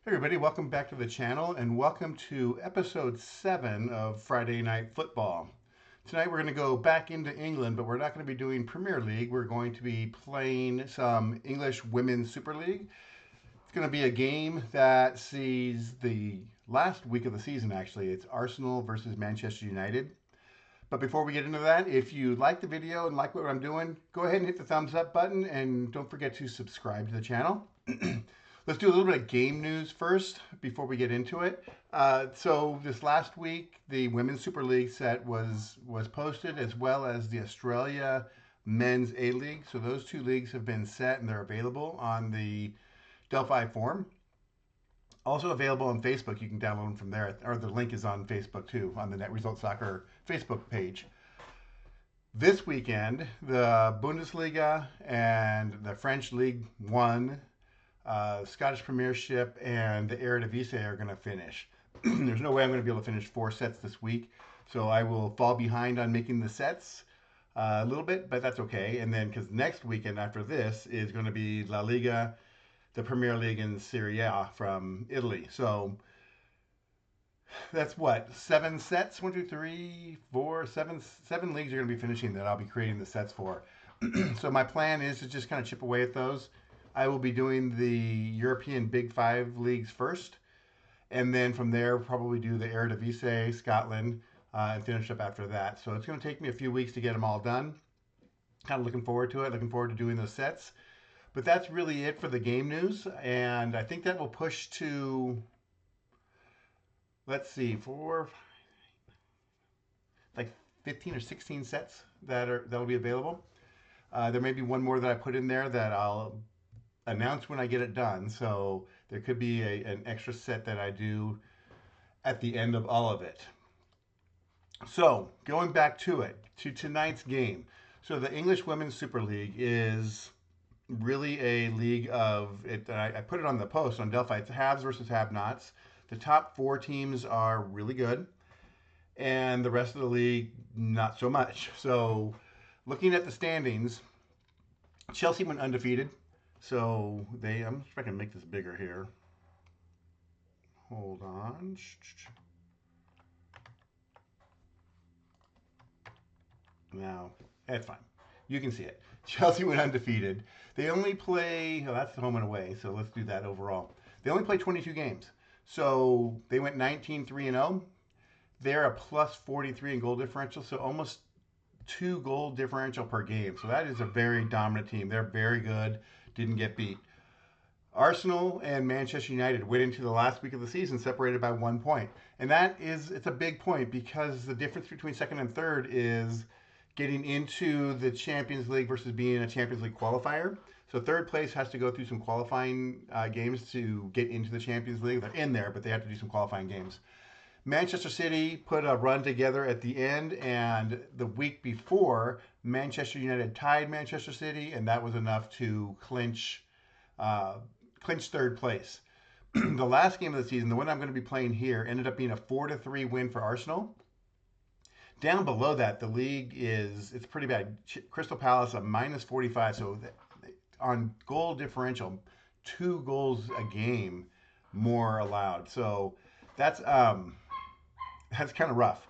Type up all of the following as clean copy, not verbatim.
Hey everybody, welcome back to the channel and welcome to episode 7 of Friday Night Football. Tonight we're going to go back into England, but we're not going to be doing Premier League. We're going to be playing some English Women's Super League. It's going to be a game that sees the last week of the season, actually. It's Arsenal versus Manchester United. But before we get into that, if you like the video and like what I'm doing, go ahead and hit the thumbs up button and don't forget to subscribe to the channel. Let's do a little bit of game news first before we get into it. So this last week, the Women's Super League set was posted, as well as the Australia Men's A League. So those two leagues have been set and they're available on the Delphi forum. Also available on Facebook. You can download them from there, or the link is on Facebook too, on the Net Result Soccer Facebook page. This weekend, the Bundesliga and the French League One, Scottish Premiership, and the Eredivisie are going to finish. There's no way I'm going to be able to finish 4 sets this week, so I will fall behind on making the sets a little bit, but that's okay. And then, because next weekend after this is going to be La Liga, the Premier League, and Serie A from Italy. So that's what, 7 sets? One, two, three, four, seven leagues are going to be finishing that I'll be creating the sets for. So my plan is to just kind of chip away at those. I will be doing the European Big Five leagues first, and then from there probably do the Eredivisie, Scotland, and finish up after that. So it's going to take me a few weeks to get them all done. Kind of looking forward to it. Looking forward to doing those sets. But that's really it for the game news, and I think that will push to, let's see, like 15 or 16 sets that'll be available. There may be one more that I put in there that I'll announce when I get it done. So there could be an extra set that I do at the end of all of it. So going back to it, to tonight's game. So the English Women's Super League is really a league of it. I put it on the post on Delphi. It's haves versus have-nots. The top 4 teams are really good, and the rest of the league not so much. So looking at the standings, Chelsea went undefeated. So I'm just trying to make this bigger here. Hold on. Now, that's fine. You can see it. Chelsea went undefeated. They only play, oh, that's the home and away, so let's do that overall. They only play 22 games. So they went 19-3-0. They're a plus 43 in goal differential, so almost 2 goal differential per game. So that is a very dominant team. They're very good, didn't get beat. Arsenal and Manchester United went into the last week of the season separated by 1 point. And it's a big point because the difference between second and third is getting into the Champions League versus being a Champions League qualifier. So third place has to go through some qualifying games to get into the Champions League. They're in there, but they have to do some qualifying games. Manchester City put a run together at the end, and the week before, Manchester United tied Manchester City, and that was enough to uh, clinch third place. The last game of the season, the one I'm going to be playing here, ended up being a 4-3 win for Arsenal. Down below that, the league it's pretty bad. Crystal Palace a minus 45, so on goal differential, 2 goals a game more allowed. So that's kind of rough.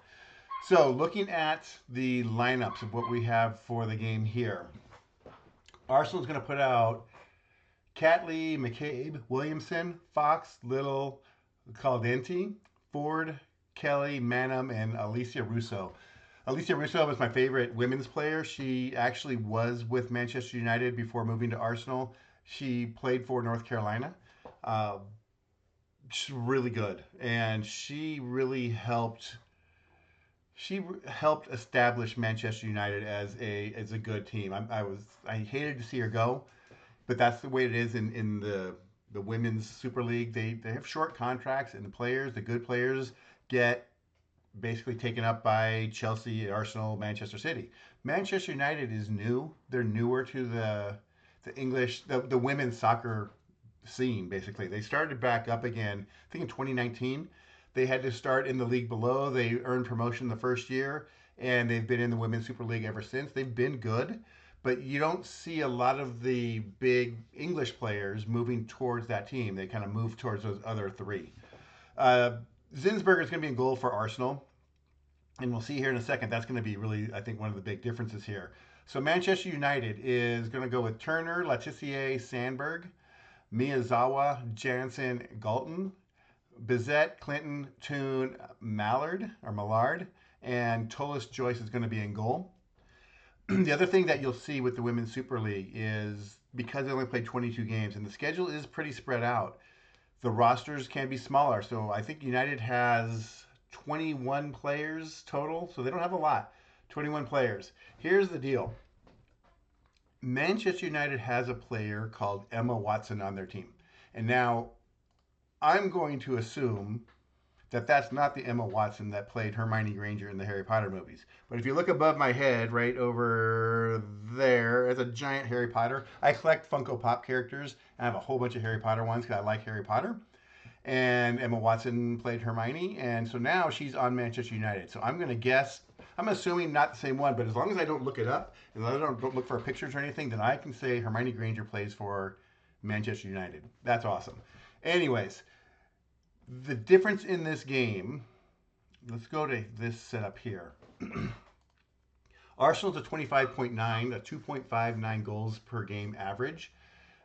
So looking at the lineups of what we have for the game here, Arsenal's going to put out Catley, McCabe, Williamson, Fox, Little, Caldenti, Ford, Kelly, Manham, and Alicia Russo. Alicia Russo was my favorite women's player. She actually was with Manchester United before moving to Arsenal. She played for North Carolina. Uh, she's really good, and she helped establish Manchester United as a good team. I hated to see her go, but that's the way it is in the women's Super League. They have short contracts, and the good players, get basically taken up by Chelsea, Arsenal, Manchester City. Manchester United is new. They're newer to the women's soccer scene. Basically, they started back up again. I think in 2019, they had to start in the league below. They earned promotion the first year, and they've been in the women's Super League ever since. They've been good, but you don't see a lot of the big English players moving towards that team. They kind of move towards those other three. Uh, Zinsberger is going to be in goal for Arsenal, and we'll see here in a second. That's going to be really, I think, one of the big differences here. So Manchester United is going to go with Turner, Letizier, Sandberg, Miyazawa, Jansen, Galton, Bizet, Clinton, Toon, Mallard, and Tolis Joyce is going to be in goal. The other thing that you'll see with the Women's Super League is because they only played 22 games and the schedule is pretty spread out, the rosters can be smaller. So I think United has 21 players total, so they don't have a lot. 21 players. Here's the deal. Manchester United has a player called Emma Watson on their team. And now I'm going to assume that that's not the Emma Watson that played Hermione Granger in the Harry Potter movies. But if you look above my head, right over there, as a giant Harry Potter, I collect Funko Pop characters. I have a whole bunch of Harry Potter ones because I like Harry Potter. And Emma Watson played Hermione, and so now she's on Manchester United. So I'm going to guess, I'm assuming not the same one, but as long as I don't look it up, and I don't look for pictures or anything, then I can say Hermione Granger plays for Manchester United. That's awesome. Anyways, the difference in this game, let's go to this setup here. Arsenal's a 25.9, a 2.59 goals per game average,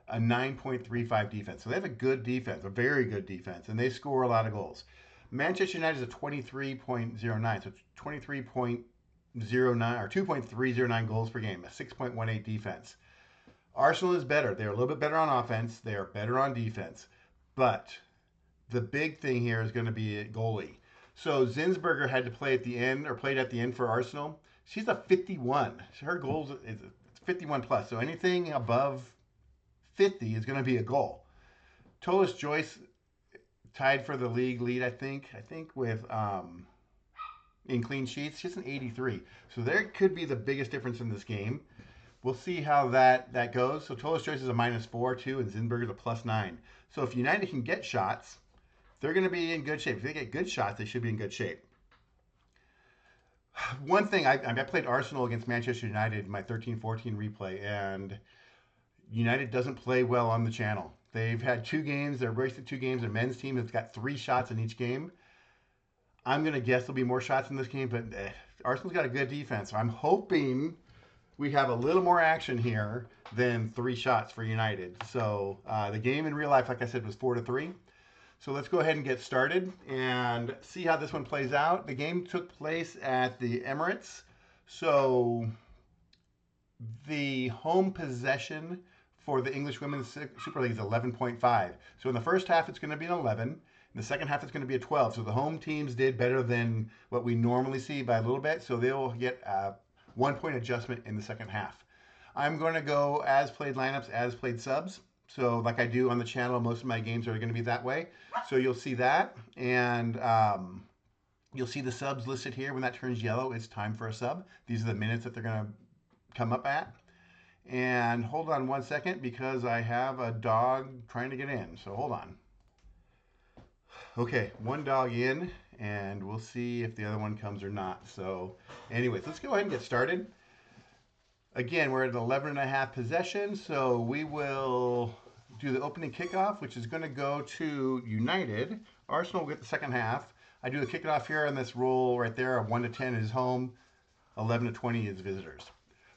a 9.35 defense. So they have a good defense, a very good defense, and they score a lot of goals. Manchester United is a 23.09, so 23.09 or 2.309 goals per game, a 6.18 defense. Arsenal is better. They're a little bit better on offense. They are better on defense. But the big thing here is going to be a goalie. So Zinsberger had to play at the end, or played at the end for Arsenal. She's a 51. Her goals is 51 plus. So anything above 50 is going to be a goal. Tolis Joyce tied for the league lead, I think with in clean sheets. She's an 83. So there could be the biggest difference in this game. We'll see how that goes. So Tolis Joyce is a -4 too, and Zinsberger is a +9. So if United can get shots, they're going to be in good shape. If they get good shots, they should be in good shape. One thing, I played Arsenal against Manchester United in my 13-14 replay, and United doesn't play well on the channel. They've had 2 games. They're racing 2 games. Their men's team has got 3 shots in each game. I'm going to guess there'll be more shots in this game, but Arsenal's got a good defense. So I'm hoping we have a little more action here than 3 shots for United. So the game in real life, like I said, was 4-3. So let's go ahead and get started and see how this one plays out. The game took place at the Emirates. So the home possession for the English Women's Super League is 11.5. So in the first half, it's going to be an 11. In the second half, it's going to be a 12. So the home teams did better than what we normally see by a little bit. So they'll get a 1-point adjustment in the second half. I'm going to go as played lineups, as played subs. So like I do on the channel, most of my games are going to be that way. So you'll see that. And you'll see the subs listed here. When that turns yellow, it's time for a sub. These are the minutes that they're going to come up at. And hold on one second because I have a dog trying to get in. So hold on. Okay, one dog in, and we'll see if the other one comes or not. So anyways, let's go ahead and get started. Again, we're at an 11.5 possession, so we will do the opening kickoff, which is going to go to United. Arsenal will get the second half. I do the kickoff here on this roll right there. 1-10 is home, 11-20 is visitors.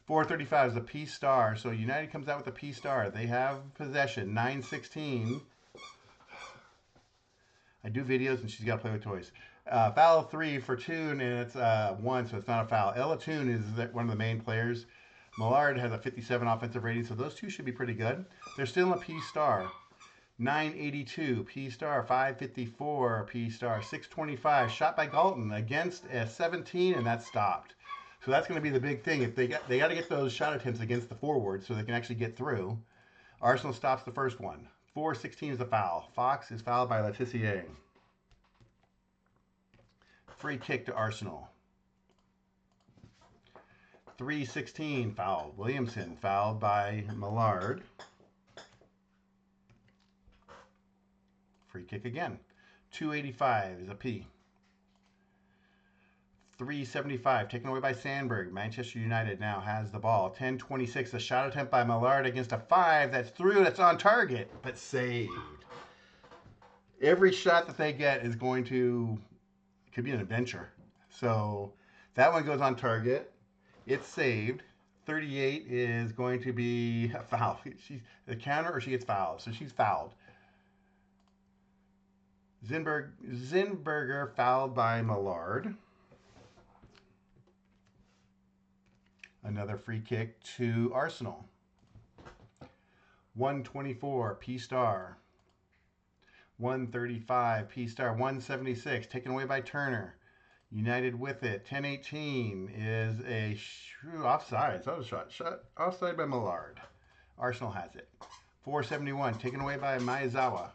4:35 is a P star, so United comes out with a P star. They have possession, 9-16. I do videos, and she's got to play with toys. Foul 3 for Toon, and it's 1, so it's not a foul. Ella Toon is one of the main players. Mallard has a 57 offensive rating, so those two should be pretty good. They're still a P star. 982, P star. 554, P star. 625, shot by Galton against a 17, and that's stopped. So that's going to be the big thing. If they got to get those shot attempts against the forward so they can actually get through. Arsenal stops the first one. 4:16 is a foul. Fox is fouled by Letizier. Free kick to Arsenal. 3:16 foul. Williamson fouled by Mallard. Free kick again. 2:85 is a P. 375, taken away by Sandberg. Manchester United now has the ball. 10-26, a shot attempt by Millard against a 5. That's through, that's on target, but saved. Every shot that they get is going to, it could be an adventure. So that one goes on target. It's saved. 38 is going to be a foul. She's the counter or she gets fouled. So she's fouled. Zinberger fouled by Millard. Another free kick to Arsenal. 124, P Star. 135, P Star. 176, taken away by Turner. United with it. 10-18 is a offside. So that was a shot offside by Millard. Arsenal has it. 471, taken away by Maezawa.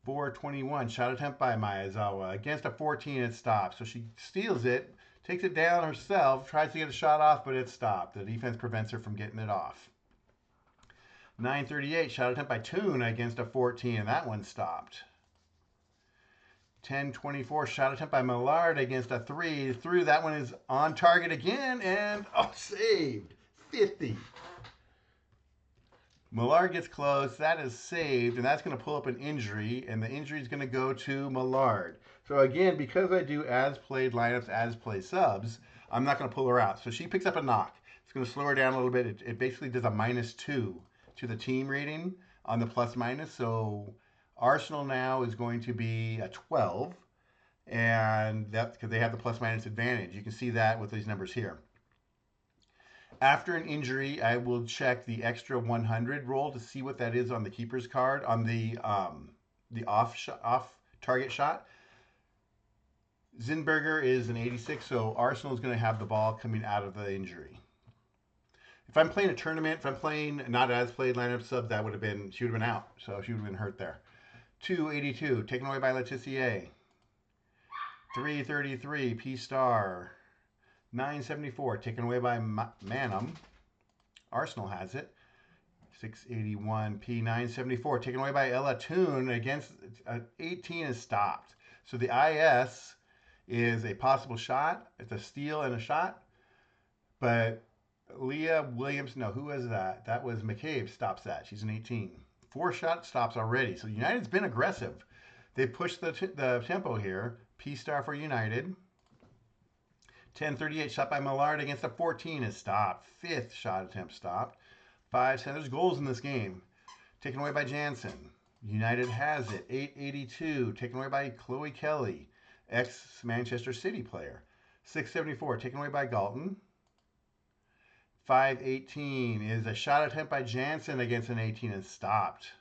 421, shot attempt by Maezawa. Against a 14, it stops. So she steals it, takes it down herself, tries to get a shot off, but it's stopped. The defense prevents her from getting it off. 9:38, shot attempt by Toon against a 14, and that one stopped. 10:24, shot attempt by Millard against a 3. Through, that one is on target again, and saved. 50. Millard gets close, that is saved, and that's going to pull up an injury, and the injury is going to go to Millard. So again, because I do as played lineups, as play subs, I'm not going to pull her out. So she picks up a knock. It's going to slow her down a little bit. It basically does a -2 to the team rating on the plus minus. So Arsenal now is going to be a 12, and that's because they have the plus minus advantage. You can see that with these numbers here. After an injury, I will check the extra 100 roll to see what that is on the keeper's card on the off target shot. Zinberger is an 86, so Arsenal is going to have the ball coming out of the injury. If I'm playing a tournament, if I'm playing not as played lineup sub, that would have been, she would have been out, so she would have been hurt there. 282, taken away by Letitia. 333, P Star. 974, taken away by Manum. Arsenal has it. 681, P 974, taken away by Ella Toon against 18 is stopped. So the IS is a possible shot. It's a steal and a shot. But Leah Williams, no, who was that? That was McCabe stops that. She's an 18. 4 shot stops already. So United's been aggressive. They pushed the tempo here. P Star for United. 10:38 shot by Millard against a 14 is stopped. 5th shot attempt stopped. 5 there's goals in this game. Taken away by Jansen. United has it. 882 taken away by Chloe Kelly, ex-Manchester City player. 674 taken away by Galton. 518 is a shot attempt by Jansen against an 18 and stopped.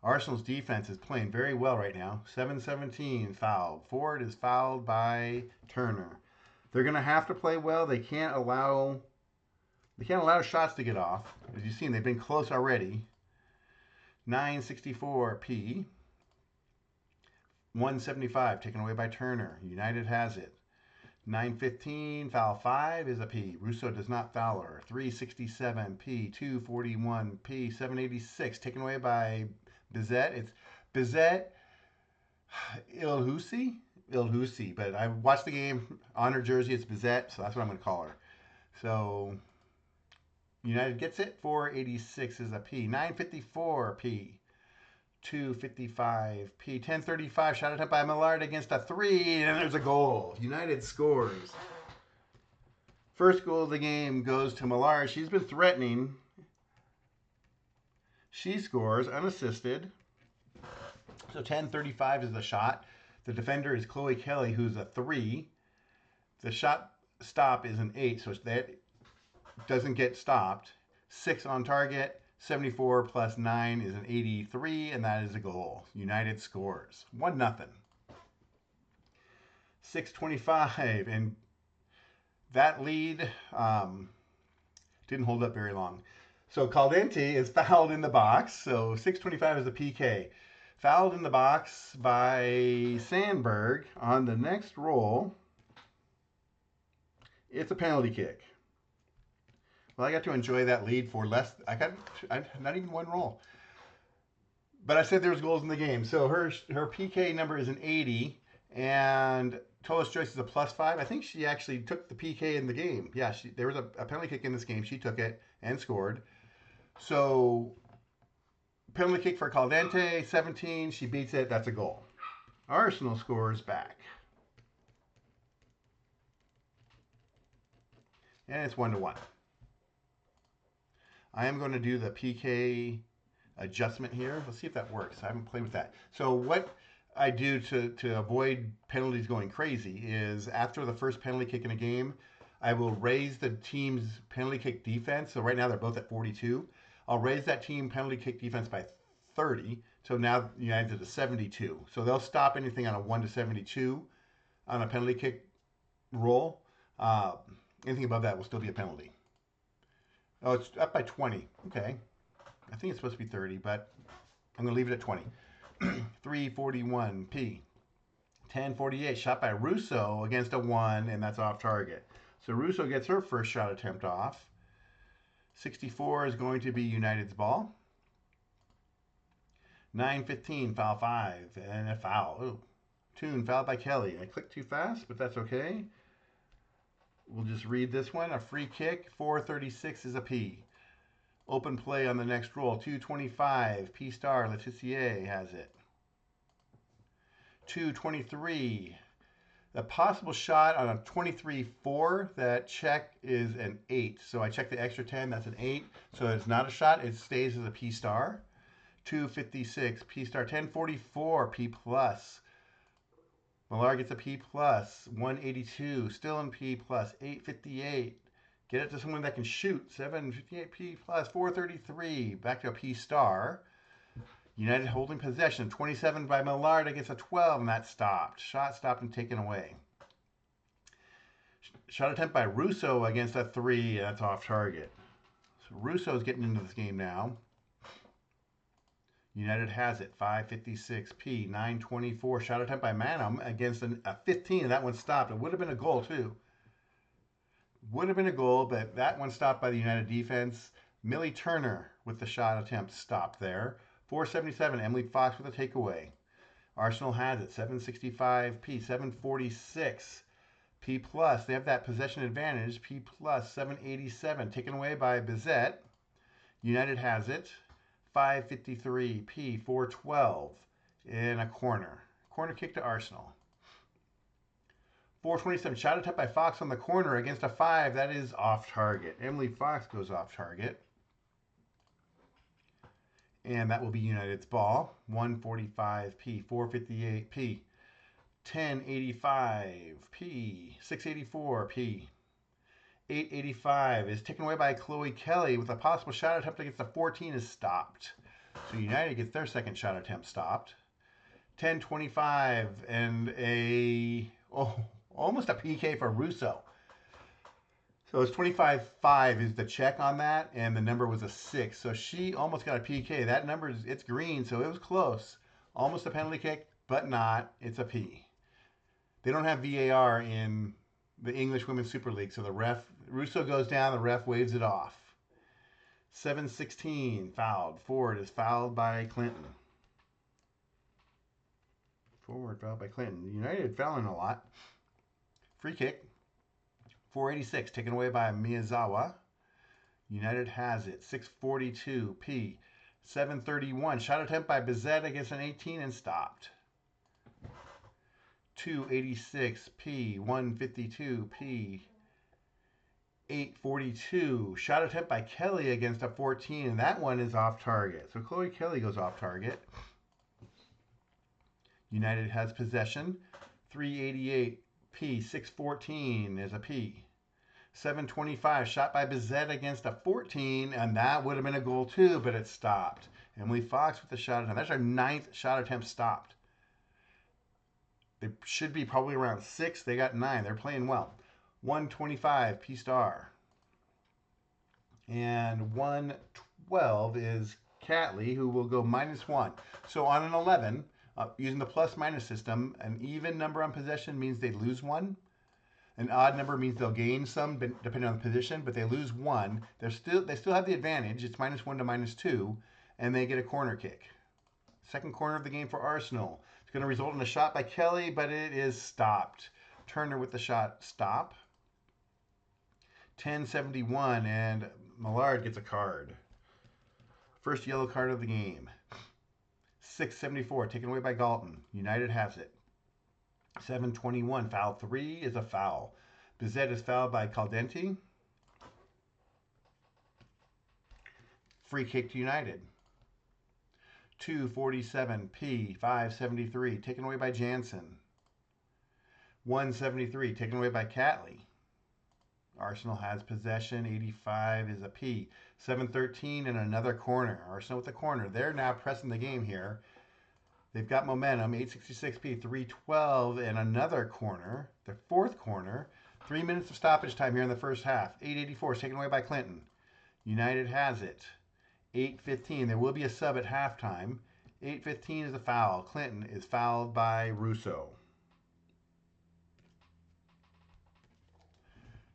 Arsenal's defense is playing very well right now. 717 fouled. Ford is fouled by Turner. They're going to have to play well. They can't allow shots to get off. As you've seen, they've been close already. 964 P. 175 taken away by Turner. United has it. 915 foul 5 is a P. Russo does not foul her. 367 P. 241 P. 786 taken away by Bizet. It's Bizet Ilhusi, but I watched the game on her jersey. It's Bizet, so that's what I'm going to call her. So United gets it. 486 is a P. 954 P. 255 P. 1035 shot attempt by Millard against a 3, and there's a goal. United scores. First goal of the game goes to Millard. She's been threatening. She scores unassisted. So 10:35 is the shot. The defender is Chloe Kelly, who's a 3. The shot stop is an 8, so that doesn't get stopped. 6 on target. 74 plus 9 is an 83, and that is a goal. United scores 1-0. 6:25, and that lead didn't hold up very long. So Caldente is fouled in the box. So 6:25 is a PK. Fouled in the box by Sandberg on the next roll. It's a penalty kick. Well, I got to enjoy that lead for less. Not even one roll. But I said there was goals in the game. So her PK number is an 80, And Tolos Joyce is a +5. I think she actually took the PK in the game. Yeah, there was a penalty kick in this game. She took it and scored. So penalty kick for Caldente, 17. She beats it. That's a goal. Arsenal scores back. And it's 1-1. I am going to do the PK adjustment here. Let's see if that works. I haven't played with that. So what I do to avoid penalties going crazy is after the first penalty kick in a game, I will raise the team's penalty kick defense. So right now they're both at 42. I'll raise that team penalty kick defense by 30. So now United's at 72. So they'll stop anything on a 1-72 on a penalty kick roll. Anything above that will still be a penalty. Oh, it's up by 20. Okay. I think it's supposed to be 30, but I'm going to leave it at 20. 341 P. 1048 shot by Russo against a 1, and that's off target. So Russo gets her first shot attempt off. 64 is going to be United's ball. 9:15 foul 5, and a foul. Ooh. Toon fouled by Kelly. I clicked too fast, but that's okay. We'll just read this one. A free kick. 4:36 is a P. Open play on the next roll. 2:25. P star Letitia has it. 2:23. The possible shot on a 23-4, that check is an 8. So I check the extra 10, that's an 8. So it's not a shot, it stays as a P star. 2:56, P star. 10:44, P plus. Millar gets a P plus. 182, still in P plus. 8:58. Get it to someone that can shoot. 7:58, P plus. 4:33, back to a P star. United holding possession. 27 by Millard against a 12, and that stopped. Shot stopped and taken away. Shot attempt by Russo against a 3, that's off target. So Russo's getting into this game now. United has it. 5:56 P. 9:24. Shot attempt by Manham against a 15, and that one stopped. It would have been a goal, too. Would have been a goal, but that one stopped by the United defense. Millie Turner with the shot attempt stopped there. 4:77, Emily Fox with a takeaway. Arsenal has it. 7:65 P. 7:46 P plus. They have that possession advantage. P plus. 7:87 taken away by Bizet. United has it. 5:53 P. 4:12 in a corner. Corner kick to Arsenal. 4:27 shot attempt by Fox on the corner against a 5. That is off target. Emily Fox goes off target. And that will be United's ball. 1:45 P. 4:58 P. 10:85 P. 6:84 P. 8:85 is taken away by Chloe Kelly with a possible shot attempt against the 14 is stopped. So United gets their second shot attempt stopped. 10:25 and almost a PK for Russo. So it's 25-5 is the check on that, and the number was a 6. So she almost got a PK. That number it's green, so it was close. Almost a penalty kick, but not. It's a P. They don't have VAR in the English Women's Super League, so the ref, Russo goes down, the ref waves it off. 7:16 fouled. Ford is fouled by Clinton. Forward fouled by Clinton. United fouling a lot. Free kick. 4:86 taken away by Miyazawa. United has it. 6:42 P. 7:31 shot attempt by Bizet against an 18 and stopped. 2:86 P. 1:52 P. 8:42 shot attempt by Kelly against a 14, and that one is off target. So Chloe Kelly goes off target. United has possession. 3:88 P. 6:14 is a P. 7:25 shot by Bizet against a 14, and that would have been a goal too, but it stopped. Emily Fox with the shot attempt. That's our 9th shot attempt stopped. They should be probably around 6. They got 9. They're playing well. 1:25 P star. And 1:12 is Catley, who will go -1. So on an 11, using the plus minus system, an even number on possession means they lose 1. An odd number means they'll gain some, depending on the position, but they lose 1. They still have the advantage. It's -1 to -2, and they get a corner kick. Second corner of the game for Arsenal. It's going to result in a shot by Kelly, but it is stopped. Turner with the shot stop. 10:71, and Millard gets a card. First yellow card of the game. 6:74, taken away by Galton. United has it. 7:21, foul 3 is a foul. Bizet is fouled by Caldenti. Free kick to United. 2:47, P, 5:73, taken away by Jansen. 1:73, taken away by Catley. Arsenal has possession. 85 is a P. 7:13 and another corner. Arsenal with the corner. They're now pressing the game here. They've got momentum. 8:66 P. 3:12 and another corner. The fourth corner. 3 minutes of stoppage time here in the first half. 8:84 is taken away by Clinton. United has it. 8:15. There will be a sub at halftime. 8:15 is a foul. Clinton is fouled by Russo.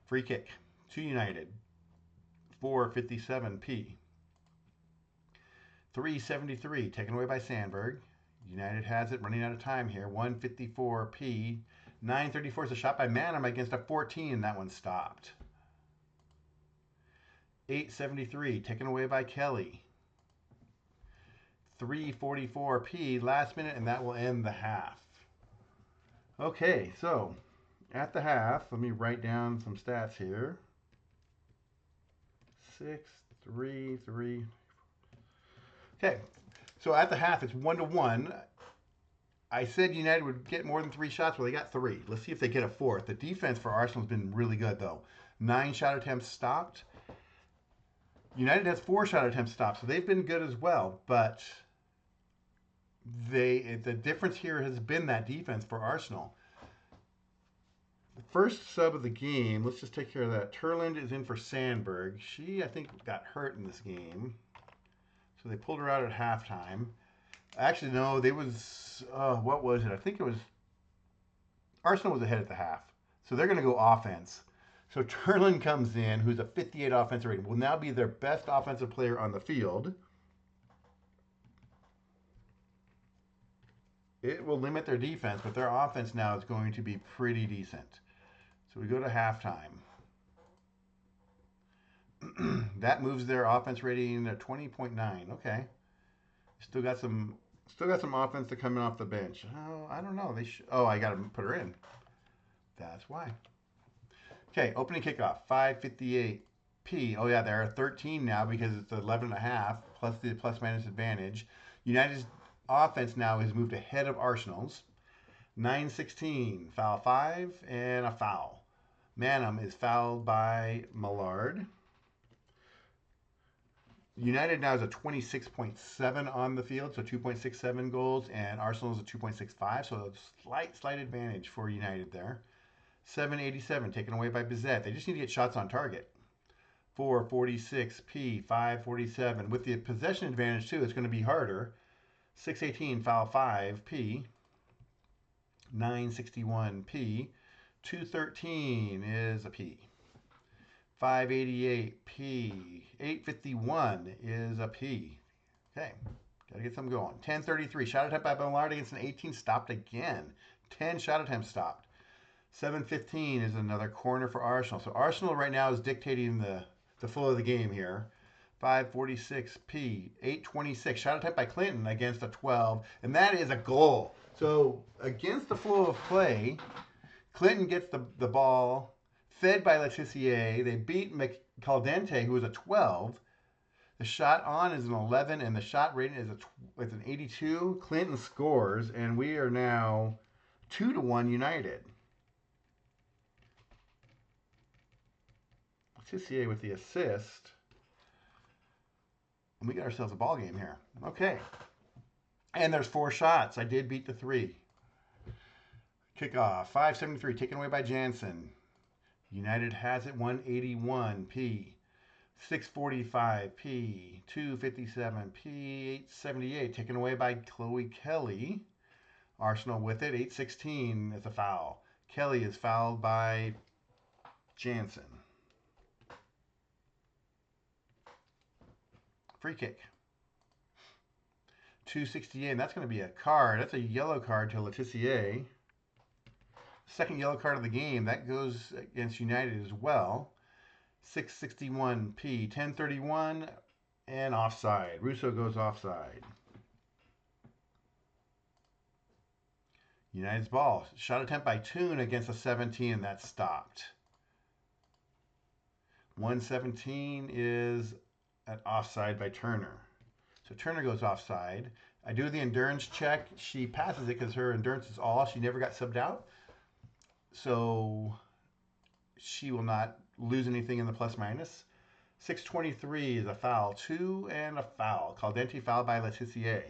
Free kick to United. 4:57 P. 3:73 taken away by Sandberg. United has it, running out of time here. 1:54 P. 9:34 is a shot by Manham against a 14. That one stopped. 8:73 taken away by Kelly. 3:44 P. Last minute, and that will end the half. Okay, so at the half, let me write down some stats here. 6, 3, 3. Okay, so at the half, it's 1-1. I said United would get more than 3 shots. Well, they got 3. Let's see if they get a 4th. The defense for Arsenal has been really good, though. 9 shot attempts stopped. United has 4 shot attempts stopped, so they've been good as well. But the difference here has been that defense for Arsenal. The first sub of the game, let's just take care of that. Turland is in for Sandberg. She, I think, got hurt in this game. So they pulled her out at halftime. Actually, no, they was, what was it? I think it was, Arsenal was ahead at the half. So they're going to go offense. So Turland comes in, who's a 58 offensive rating, will now be their best offensive player on the field. It will limit their defense, but their offense now is going to be pretty decent. So we go to halftime. That moves their offense rating to 20.9. Okay. Still got some offense to come in off the bench. Oh, I don't know. I got to put her in. That's why. Okay, opening kickoff. 5:58 P. Oh yeah, they're at 13 now because it's 11.5 plus the plus minus advantage. United's offense now has moved ahead of Arsenal's. 9:16, foul 5 and a foul. Manham is fouled by Millard. United now is a 26.7 on the field, so 2.67 goals, and Arsenal is a 2.65, so a slight advantage for United there. 7:87 taken away by Bizet. They just need to get shots on target. 4:46 P, 5:47. With the possession advantage too, it's going to be harder. 6:18 foul 5 P. 9:61 P. 2:13 is a P. 5:88 P. 8:51 is a P. Okay, gotta get something going. 10:33 shot attempt by Millard against an 18, stopped again. 10 shot attempts stopped. 7:15 is another corner for Arsenal. So Arsenal right now is dictating the flow of the game here. 5:46 P. 8:26 shot attempt by Clinton against a 12, and that is a goal. So against the flow of play, Clinton gets the ball fed by Letizier. They beat Caldente, who was a 12. The shot on is an 11, and the shot rating is an 82. Clinton scores, and we are now 2-1 United. Letizier with the assist. And we got ourselves a ball game here. Okay. And there's 4 shots. I did beat the 3. Kickoff. 5:73 taken away by Jansen. United has it. 181 P. 6:45 P. 2:57 P. 8:78 taken away by Chloe Kelly. Arsenal with it. 8:16 is a foul. Kelly is fouled by Jansen. Free kick. 268, and that's going to be a card. That's a yellow card to Letizier. Second yellow card of the game. That goes against United as well. 661P, 1031, and offside. Russo goes offside. United's ball. Shot attempt by Toon against a 17, and that's stopped. 117 is an offside by Turner. So Turner goes offside. I do the endurance check. She passes it because her endurance is all. She never got subbed out. So she will not lose anything in the plus minus. 623 is a foul. 2 and a foul. Caldenti foul by Letizier.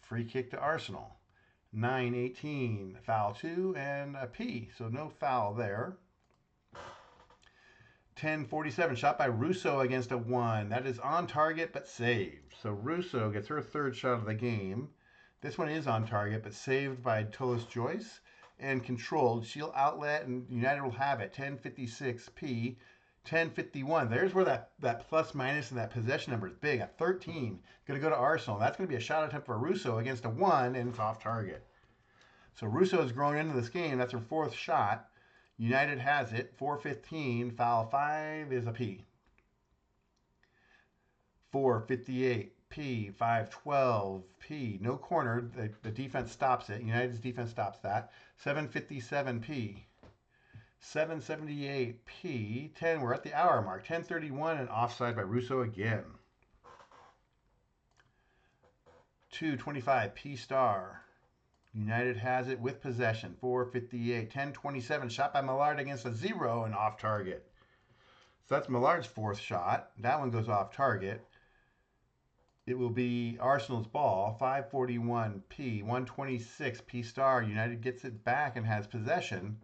Free kick to Arsenal. 918, foul 2 and a P. So no foul there. 1047, shot by Russo against a 1. That is on target but saved. So Russo gets her third shot of the game. This one is on target but saved by Tolis Joyce and controlled. She'll outlet and United will have it. 1056 P. 1051. There's where that plus minus and that possession number is big. At 13, going to go to Arsenal. That's going to be a shot attempt for Russo against a 1, and it's off target. So Russo has grown into this game. That's her fourth shot. United has it. 415. Foul 5 is a P. 458 P. 512 P. No corner. The defense stops it. United's defense stops that. 757 P. 778 P. 10. We're at the hour mark. 10:31 and offside by Russo again. 2:25 P star. United has it with possession. 4:58. 10:27 shot by Millard against a 0 and off target. So that's Millard's fourth shot. That one goes off target. It will be Arsenal's ball. 5:41 P. 126 P star. United gets it back and has possession.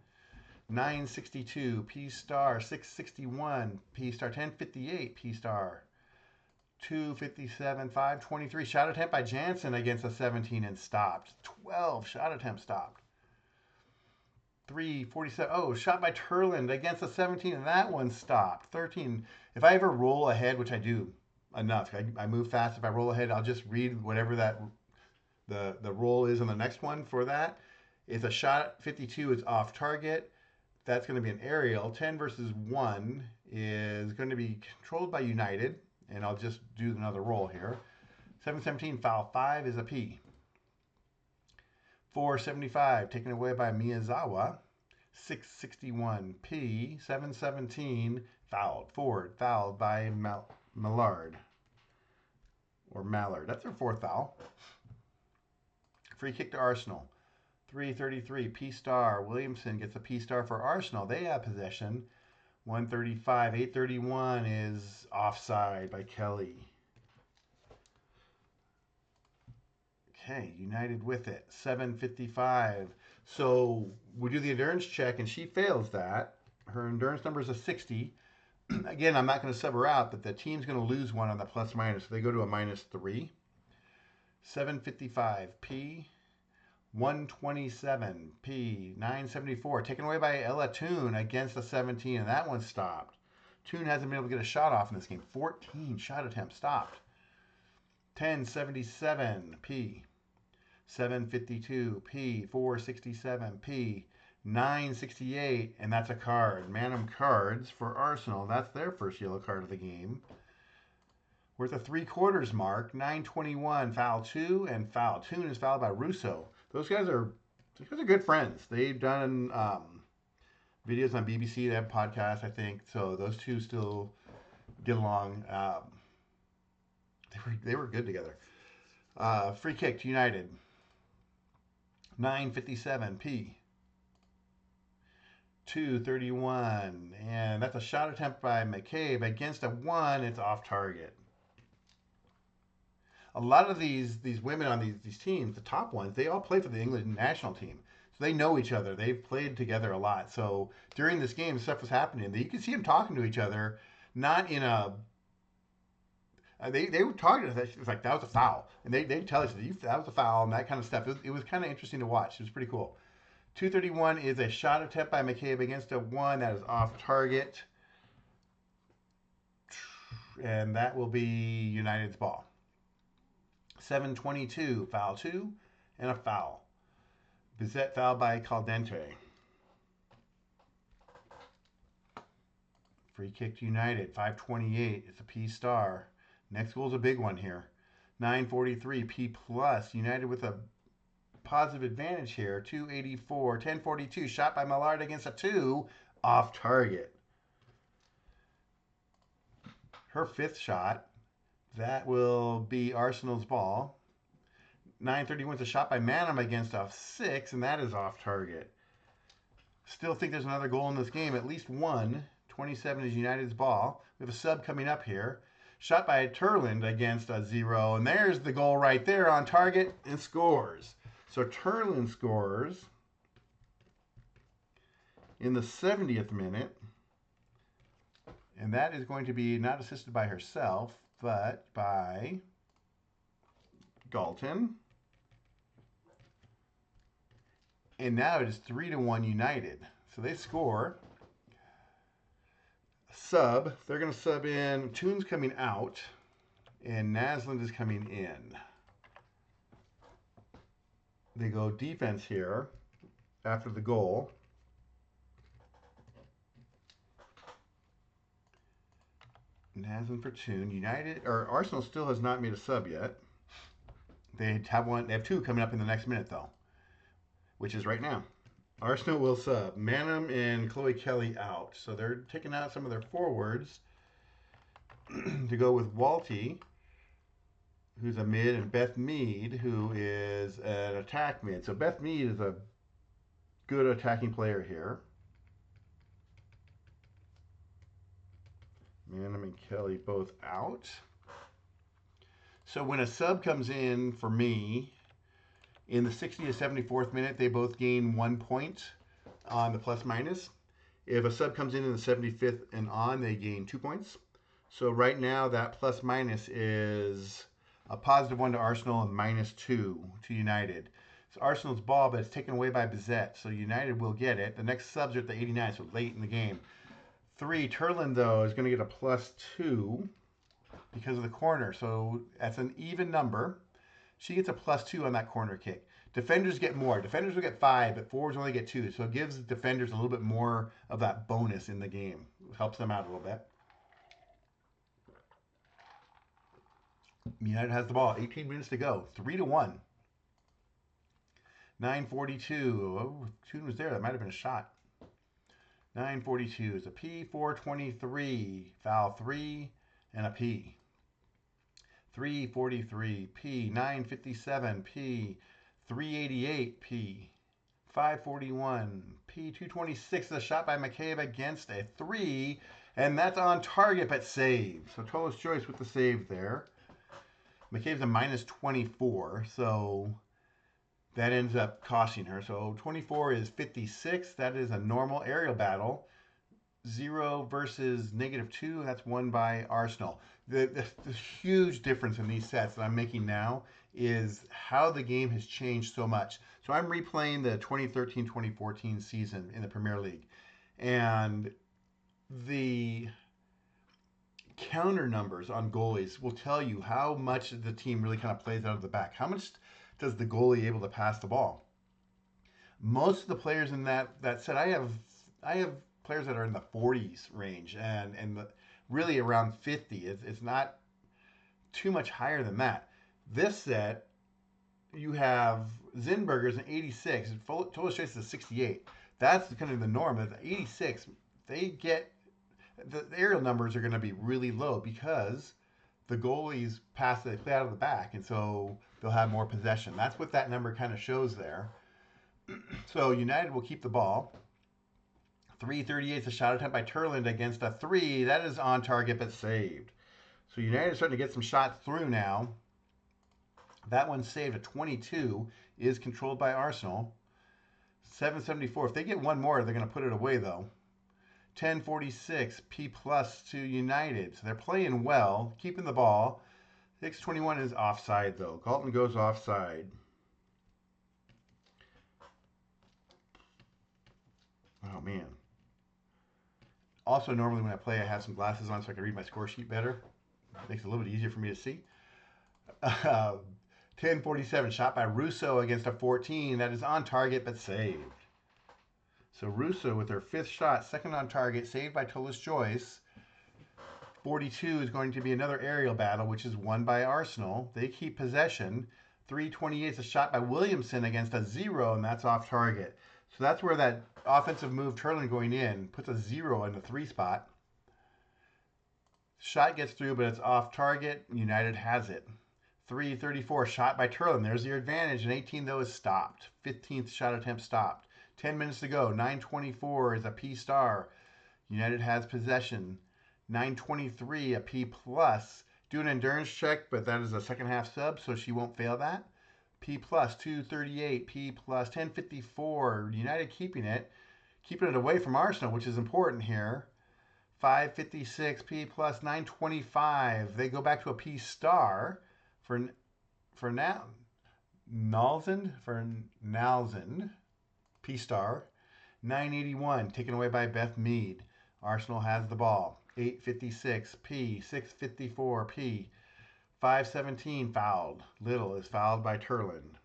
962 P star, 661 P star, 1058 P star, 257, 523. Shot attempt by Jansen against a 17 and stopped. 12 shot attempt stopped. 347. Oh, shot by Turland against a 17 and that one stopped. 13. If I ever roll ahead, which I do enough, I move fast. If I roll ahead, I'll just read whatever that the roll is on the next one for that. If a shot 52 is off target, that's going to be an aerial. 10 versus 1 is going to be controlled by United. And I'll just do another roll here. 717, foul 5 is a P. 475, taken away by Miyazawa. 661 P. 717, fouled. Ford, fouled by Millard. Or Mallard. That's their fourth foul. Free kick to Arsenal. 333, P star. Williamson gets a P star for Arsenal. They have possession. 135, 831 is offside by Kelly. Okay, United with it. 755. So we do the endurance check and she fails that. Her endurance number is a 60. Again, I'm not going to sub her out, but the team's going to lose one on the plus minus. So they go to a -3. 755 P. 127 P. 974 taken away by Ella Toon against a 17 and that one stopped. Toon hasn't been able to get a shot off in this game. 14 shot attempts stopped. 1077 P. 752 P. 467 P. 968 and that's a card. Manum cards for Arsenal. That's their first yellow card of the game. We're at the 3/4 mark. 921 foul 2 and foul. Toon is fouled by Russo. Those guys are good friends. They've done videos on BBC. They have podcasts, I think. So those two still get along. They were good together. Free kick to United. 957 P. 231. And that's a shot attempt by McCabe against a 1. It's off target. A lot of these women on these teams, the top ones, they all play for the England national team. So they know each other. They've played together a lot. So during this game, stuff was happening. You could see them talking to each other, not in a... They were talking to us. It was like, that was a foul. And they'd tell us, that was a foul and that kind of stuff. It was kind of interesting to watch. It was pretty cool. 231 is a shot attempt by McCabe against a 1. That is off target. and that will be United's ball. 7:22, foul 2, and a foul. Bizet foul by Caldente. Free kick to United, 5:28. It's a P star. Next goal's a big one here. 9:43, P plus. United with a positive advantage here. 2:84, 10:42. Shot by Millard against a 2. Off target. Her 5th shot. That will be Arsenal's ball. 9:31 is a shot by Manham against a 6, and that is off target. Still think there's another goal in this game, at least one. 27 is United's ball. We have a sub coming up here. Shot by Turland against a 0, and there's the goal right there on target and scores. So Turland scores in the 70th minute, and that is going to be not assisted by herself, but by Galton. And now it is 3-1 United. So they score. Sub. They're going to sub in. Toon's coming out. And Naslund is coming in. They go defense here after the goal. Naslund for Toon. Arsenal still has not made a sub yet. They have 2 coming up in the next minute though, which is right now. Arsenal will sub. Manham and Chloe Kelly out. So they're taking out some of their forwards to go with Walty, who's a mid, and Beth Mead, who is an attack mid. So Beth Mead is a good attacking player here. Manham and Kelly both out. So when a sub comes in for me, in the 60 to 74th minute, they both gain 1 point on the plus minus. If a sub comes in the 75th and on, they gain 2 points. So right now, that plus minus is a +1 to Arsenal and -2 to United. It's Arsenal's ball, but it's taken away by Bizet, so United will get it. The next subs are at the 89, so late in the game. 3, Turland, though, is going to get a +2 because of the corner, so that's an even number. She gets a +2 on that corner kick. Defenders get more. Defenders will get 5, but forwards only get 2. So it gives defenders a little bit more of that bonus in the game. It helps them out a little bit. United has the ball. 18 minutes to go. 3-1. 9:42. Oh, Toon was there. That might have been a shot. 9:42 is a P. 4:23. Foul 3 and a P. 3:43 P. 9:57 P. 3:88 P. 5:41 P. 2:26 is a shot by McCabe against a 3, and that's on target but saved. So Tola's choice with the save there. McCabe's a -24, so that ends up costing her. So 24 is 56. That is a normal aerial battle. 0 versus -2. That's won by Arsenal. The huge difference in these sets that I'm making now is how the game has changed so much. So I'm replaying the 2013-2014 season in the Premier League. And the counter numbers on goalies will tell you how much the team really kind of plays out of the back. How much does the goalie able to pass the ball? Most of the players in that set, I have players that are in the 40s range and really around 50. It's not too much higher than that. This set, you have Zinberger's an 86, Total Stress is a 68. That's kind of the norm. At the 86, the aerial numbers are going to be really low because the goalies they play out of the back, and so they'll have more possession. That's what that number kind of shows there. So United will keep the ball. 3:38 is a shot attempt by Turland against a 3. That is on target but saved. So United is starting to get some shots through now. That one saved at 22 is controlled by Arsenal. 7:74. If they get one more, they're going to put it away though. 10:46 P plus to United. So they're playing well, keeping the ball. 6:21 is offside though. Galton goes offside. Oh man. Also, normally when I play, I have some glasses on so I can read my score sheet better. Makes it a little bit easier for me to see. 10:47 shot by Russo against a 14. That is on target but saved. So Russo with her 5th shot, 2nd on target, saved by Tullis Joyce. 42 is going to be another aerial battle, which is won by Arsenal. They keep possession. 3:28 is a shot by Williamson against a 0, and that's off target. So that's where that offensive move, Turlin going in, puts a 0 in the 3 spot. Shot gets through, but it's off target. United has it. 3:34 shot by Turlin. There's your advantage. And 18, though, is stopped. 15th shot attempt stopped. 10 minutes to go. 9:24 is a P star. United has possession. 9:23 a P plus. Do an endurance check, but that is a second half sub, so she won't fail that. P plus 2:38. P plus 10:54. United keeping it away from Arsenal, which is important here. 5:56 P plus 9:25. They go back to a P star for now. Nalzend, P star. 9:81 taken away by Beth Mead. Arsenal has the ball. 8:56 P. 6:54 P. 5:17 fouled. Little is fouled by Turlin.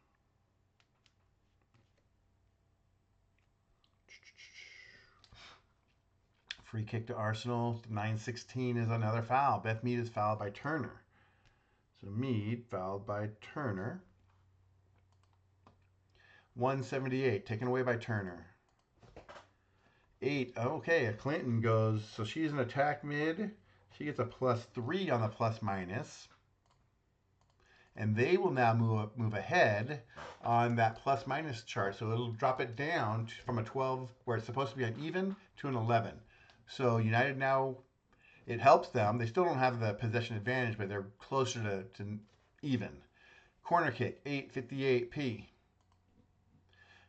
Free kick to Arsenal. 9:16 is another foul. Beth Mead is fouled by Turner. So Mead fouled by Turner. 178 taken away by Turner. 8. Okay, Clinton goes. So she's an attack mid. She gets a +3 on the plus minus. And they will now move ahead on that plus minus chart. So it'll drop it down from a 12, where it's supposed to be an even, to an 11. So United now, it helps them. They still don't have the possession advantage, but they're closer to even. Corner kick, 8:58 P.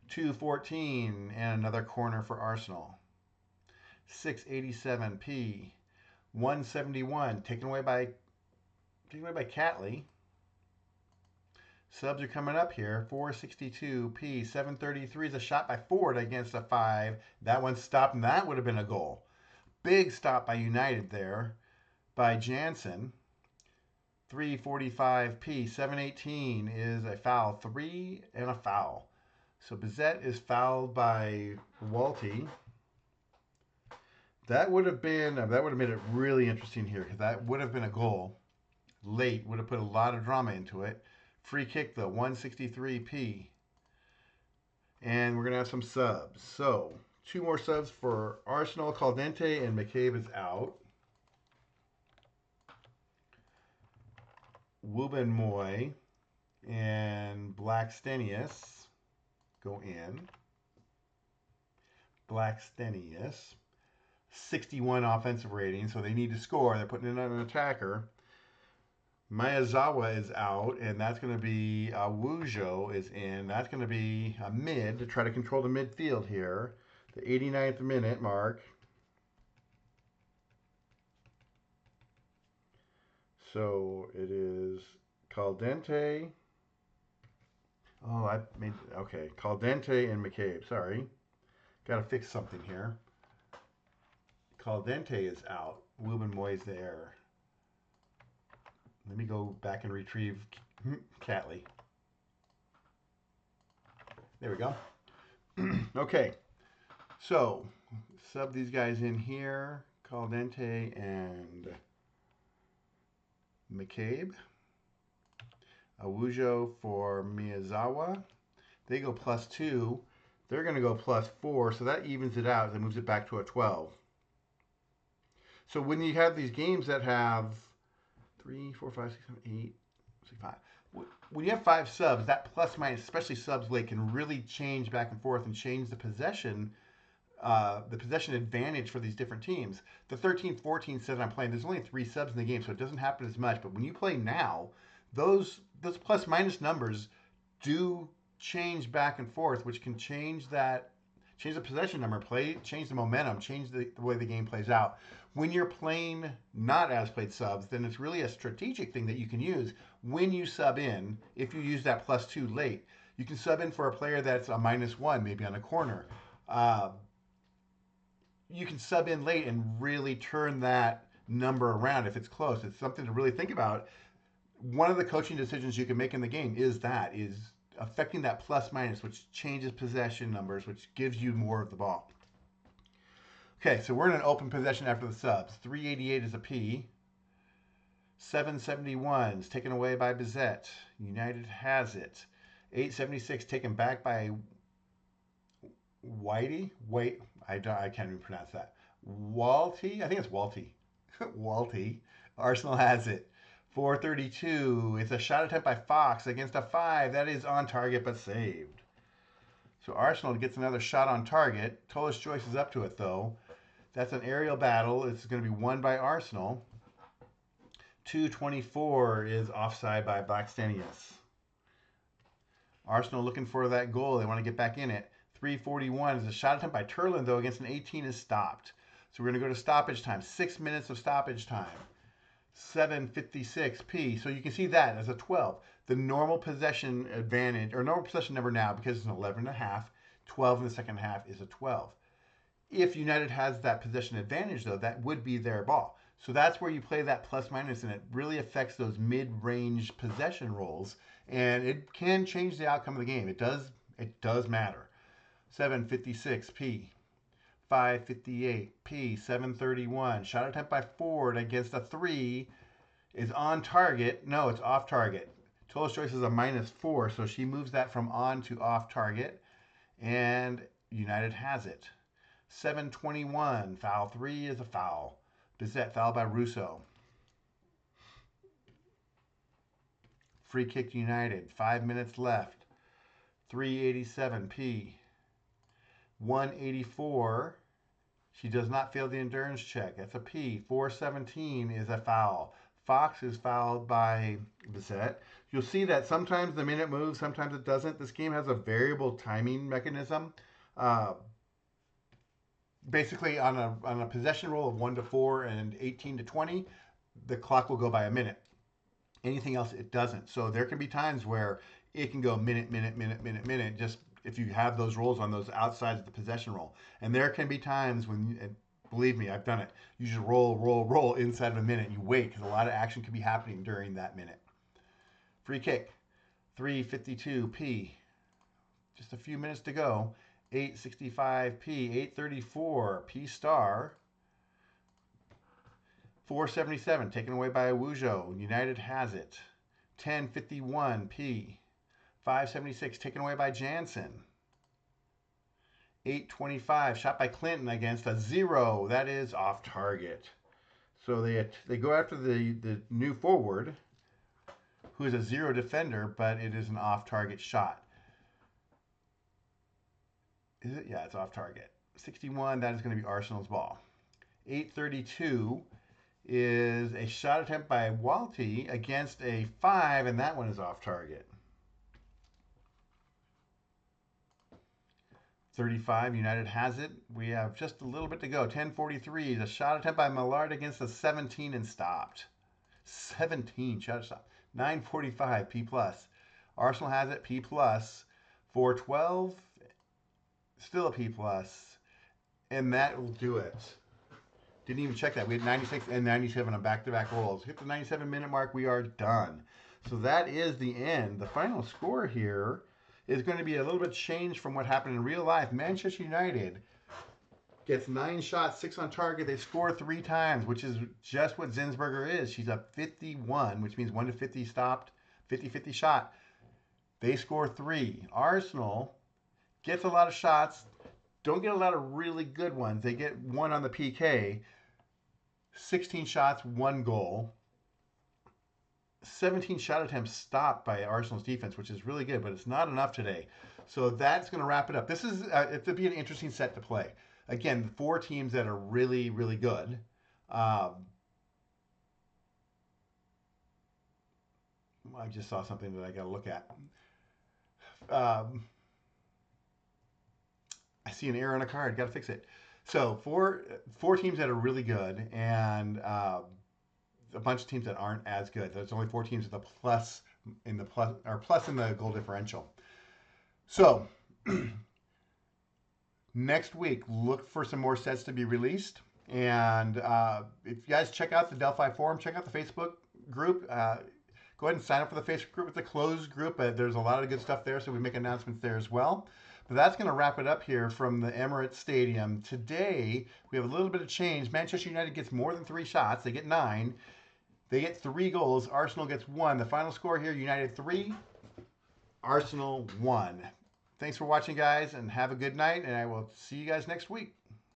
2:14 and another corner for Arsenal. 6:87 P. 171 taken away by Catley. Subs are coming up here. 4:62 P. 7:33 is a shot by Ford against a 5. That one stopped, and that would have been a goal. Big stop by United there by Jansen. 3:45 P. 7:18 is a foul. 3 and a foul. So Bizet is fouled by Walty. That would have made it really interesting here, because that would have been a goal. Late would have put a lot of drama into it. Free kick though, 163 P. And we're gonna have some subs. So 2 more subs for Arsenal. Caldente and McCabe is out. Wuben Moy and Blackstenius go in. Blackstenius. 61 offensive rating, so they need to score. They're putting in an attacker. Miyazawa is out, and that's going to be Wujo is in. That's going to be a mid to try to control the midfield here. The 89th minute mark. So it is Caldente. Okay. Caldente and McCabe. Sorry. Got to fix something here. Caldente is out. Wuben Moy's there. Let me go back and retrieve Catley. There we go. Okay. So, sub these guys in here. Caldente and McCabe. Awujo for Miyazawa. They go +2. They're going to go +4, so that evens it out and moves it back to a 12. So when you have these games that have 3, 4, 5, 6, 7, 8, 6, 5. When you have 5 subs, that plus minus, especially subs late, can really change back and forth and change the possession advantage for these different teams. The 13-14 set I'm playing, there's only 3 subs in the game, so it doesn't happen as much. But when you play now, those plus minus numbers do change back and forth, which can change the possession number, change the momentum, change the way the game plays out. When you're playing not as played subs, then it's really a strategic thing that you can use when you sub in. If you use that +2 late, you can sub in for a player that's a -1, maybe on a corner. You can sub in late and really turn that number around if it's close. It's something to really think about. One of the coaching decisions you can make in the game is affecting that plus minus, which changes possession numbers, which gives you more of the ball. Okay, so we're in an open possession after the subs. 388 is a P. 771 is taken away by Bizet. United has it. 876 taken back by Whitey. Wait, I can't even pronounce that. Walty? I think it's Walty. Walty. Arsenal has it. 432. It's a shot attempt by Fox against a 5. That is on target but saved. So Arsenal gets another shot on target. Tolis Joyce is up to it though. That's an aerial battle. It's going to be won by Arsenal. 224 is offside by Blackstenius. Arsenal looking for that goal. They want to get back in it. 341 is a shot attempt by Turlin, though, against an 18 is stopped. So we're going to go to stoppage time. 6 minutes of stoppage time. 7:56 P. So you can see that as a 12. The normal possession advantage, or normal possession number now, because it's an 11.5, 12 in the second half is a 12. If United has that possession advantage, though, that would be their ball. So that's where you play that plus minus, and it really affects those mid-range possession rolls, and it can change the outcome of the game. It does matter. 7:56 P. 5:58 P. 7:31. Shot attempt by Ford against a 3 is on target. No, it's off target. Tolis Joyce is a -4, so she moves that from on to off target, and United has it. 7:21. Foul 3 is a foul. Bizet foul by Russo. Free kick United. 5 minutes left. 387 P. 184. She does not fail the endurance check. That's a P. 417 is a foul. Fox is fouled by Bizet. You'll see that sometimes the minute moves, sometimes it doesn't. This game has a variable timing mechanism. Basically, on a possession roll of 1 to 4 and 18 to 20, the clock will go by a minute. Anything else, it doesn't. So there can be times where it can go minute, just if you have those rolls on those outsides of the possession roll. And there can be times when, believe me, I've done it, you just roll inside of a minute. You wait because a lot of action could be happening during that minute. Free kick, 3:52 P. Just a few minutes to go. 8:65 P. 8:34 P star. 4:77 taken away by Awujo. United has it. 10:51 P. 5:76 taken away by Jansen. 8:25 shot by Clinton against a 0. That is off target. So they go after the new forward, who is a 0 defender, but it is an off target shot. Is it? Yeah, it's off target. 61, that is going to be Arsenal's ball. 8:32 is a shot attempt by Walty against a 5, and that one is off target. 35, United has it. We have just a little bit to go. 10:43 is a shot attempt by Millard against a 17 and stopped. 17 shot stop. 9:45 P plus. Arsenal has it P plus. 4:12. Still a P plus, and that will do it. Didn't even check that. We had 96 and 97 on back-to-back rolls. Hit the 97-minute mark, we are done. So that is the end. The final score here is going to be a little bit changed from what happened in real life. Manchester United gets 9 shots, 6 on target. They score 3 times, which is just what Zinsberger is. She's a 51, which means 1 to 50 stopped, 50-50 shot. They score 3. Arsenal gets a lot of shots, don't get a lot of really good ones. They get 1 on the PK, 16 shots, 1 goal. 17 shot attempts stopped by Arsenal's defense, which is really good, but it's not enough today. So that's going to wrap it up. This is it'll be an interesting set to play. Again, 4 teams that are really, really good. I just saw something that I got to look at. I see an error on a card. Got to fix it. So four teams that are really good, and a bunch of teams that aren't as good. There's only 4 teams with a plus in the goal differential. So next week, look for some more sets to be released. And if you guys check out the Delphi forum, check out the Facebook group. Go ahead and sign up for the Facebook group. It's a closed group, but there's a lot of good stuff there, so we make announcements there as well. But that's going to wrap it up here from the Emirates Stadium. Today, we have a little bit of change. Manchester United gets more than 3 shots. They get 9. They get 3 goals. Arsenal gets 1. The final score here, United 3, Arsenal 1. Thanks for watching, guys, and have a good night, and I will see you guys next week.